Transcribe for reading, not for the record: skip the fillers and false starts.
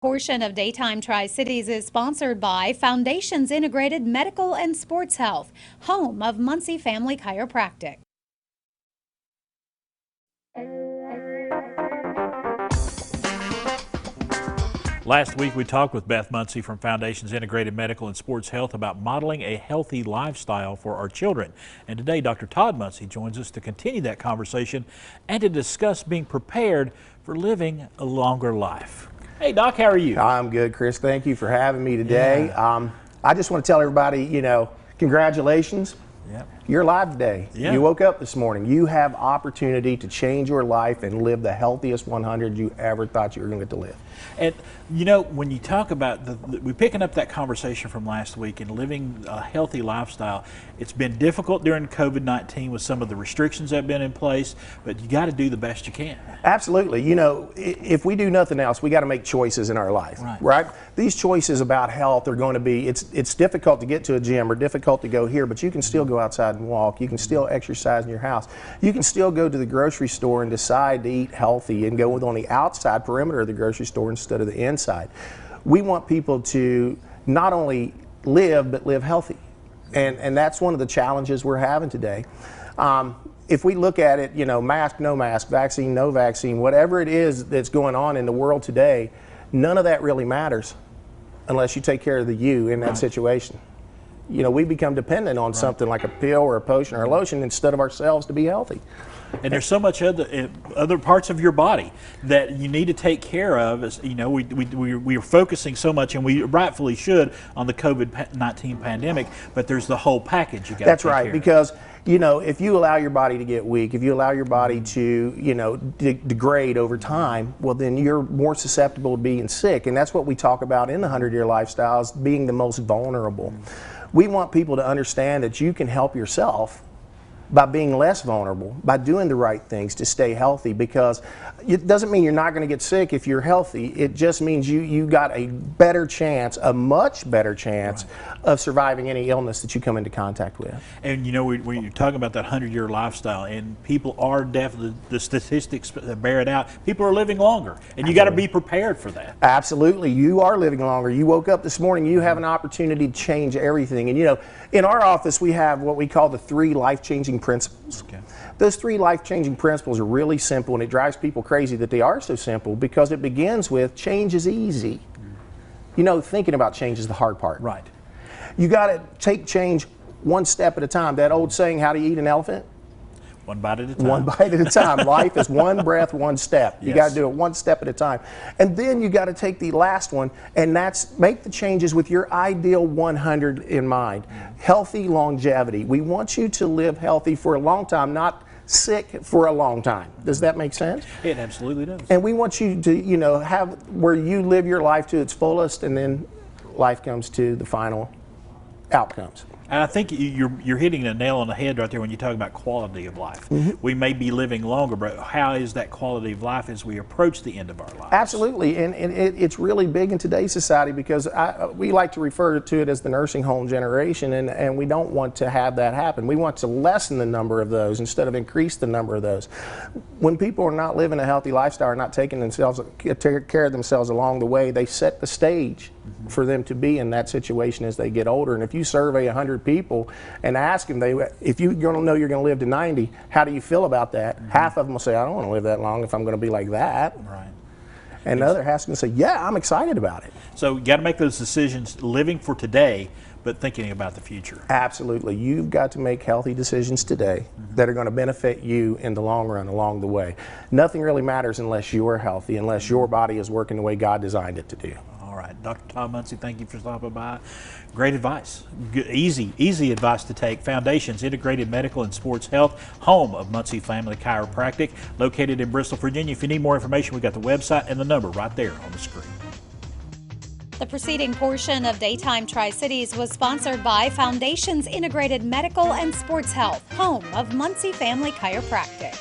Portion of Daytime Tri-Cities is sponsored by Foundations Integrated Medical and Sports Health, home of Muncy Family Chiropractic. Last week we talked with Beth Muncy from Foundations Integrated Medical and Sports Health about modeling a healthy lifestyle for our children. And today Dr. Todd Muncy joins us to continue that conversation and to discuss being prepared for living a longer life. Hey Doc, how are you? I'm good, Chris. Thank you for having me today. Yeah. I just want to tell everybody, congratulations. Yep. You're alive today. Yep. You woke up this morning. You have opportunity to change your life and live the healthiest 100 you ever thought you were going to get to live. And when you talk about we're picking up that conversation from last week and living a healthy lifestyle, it's been difficult during COVID-19 with some of the restrictions that have been in place, but you got to do the best you can. Absolutely. If we do nothing else, we got to make choices in our life, right? These choices about health are going to be, it's difficult to get to a gym or difficult to go here, but you can still go outside and walk. You can still exercise in your house. You can still go to the grocery store and decide to eat healthy and go on the outside perimeter of the grocery store instead of the inside. We want people to not only live, but live healthy. And that's one of the challenges we're having today. If we look at it, mask, no mask, vaccine, no vaccine, whatever it is that's going on in the world today, none of that really matters unless you take care of the you in that situation. We become dependent on something like a pill or a potion or a lotion instead of ourselves to be healthy. And there's so much other parts of your body that you need to take care of. As we are focusing so much, and we rightfully should, on the COVID-19 pandemic. But there's the whole package you got. That's right, because if you allow your body to get weak, if you allow your body to degrade over time, well then you're more susceptible to being sick, and that's what we talk about in the 100-year lifestyles, being the most vulnerable. We want people to understand that you can help yourself by being less vulnerable, by doing the right things to stay healthy, because it doesn't mean you're not going to get sick if you're healthy. It just means you got a better chance, a much better chance of surviving any illness that you come into contact with. And when you're talking about that 100-year lifestyle, and people are definitely, the statistics bear it out, people are living longer, and you got to be prepared for that. Absolutely. You are living longer. You woke up this morning, you have an opportunity to change everything. And in our office we have what we call the 3 life-changing principles. Okay. Those 3 life-changing principles are really simple, and it drives people crazy that they are so simple, because it begins with change is easy. Thinking about change is the hard part. Right. You got to take change one step at a time. That old saying, how do you eat an elephant? One bite at a time. One bite at a time. Life is one breath, one step. You got to do it one step at a time. And then you got to take the last one, and that's make the changes with your ideal 100 in mind. Healthy longevity. We want you to live healthy for a long time, not sick for a long time. Does that make sense? It absolutely does. And we want you to, have where you live your life to its fullest, and then life comes to the final outcomes. And I think you're hitting a nail on the head right there when you talk about quality of life. We may be living longer, but how is that quality of life as we approach the end of our lives? Absolutely, and it's really big in today's society, because we like to refer to it as the nursing home generation, and we don't want to have that happen. We want to lessen the number of those instead of increase the number of those. When people are not living a healthy lifestyle, or not taking care of themselves along the way, they set the stage for them to be in that situation as they get older. And if you survey 100 people and ask them, if you're going to know you're going to live to 90, how do you feel about that? Half of them will say, I don't want to live that long if I'm going to be like that. Right. And the other half is going to say, yeah, I'm excited about it. So you got to make those decisions, living for today, but thinking about the future. Absolutely. You've got to make healthy decisions today that are going to benefit you in the long run along the way. Nothing really matters unless you are healthy, unless your body is working the way God designed it to do. All right, Dr. Todd Muncy, thank you for stopping by. Great advice. Good, easy advice to take. Foundations Integrated Medical and Sports Health, home of Muncy Family Chiropractic, located in Bristol, Virginia. If you need more information, we've got the website and the number right there on the screen. The preceding portion of Daytime Tri-Cities was sponsored by Foundations Integrated Medical and Sports Health, home of Muncy Family Chiropractic.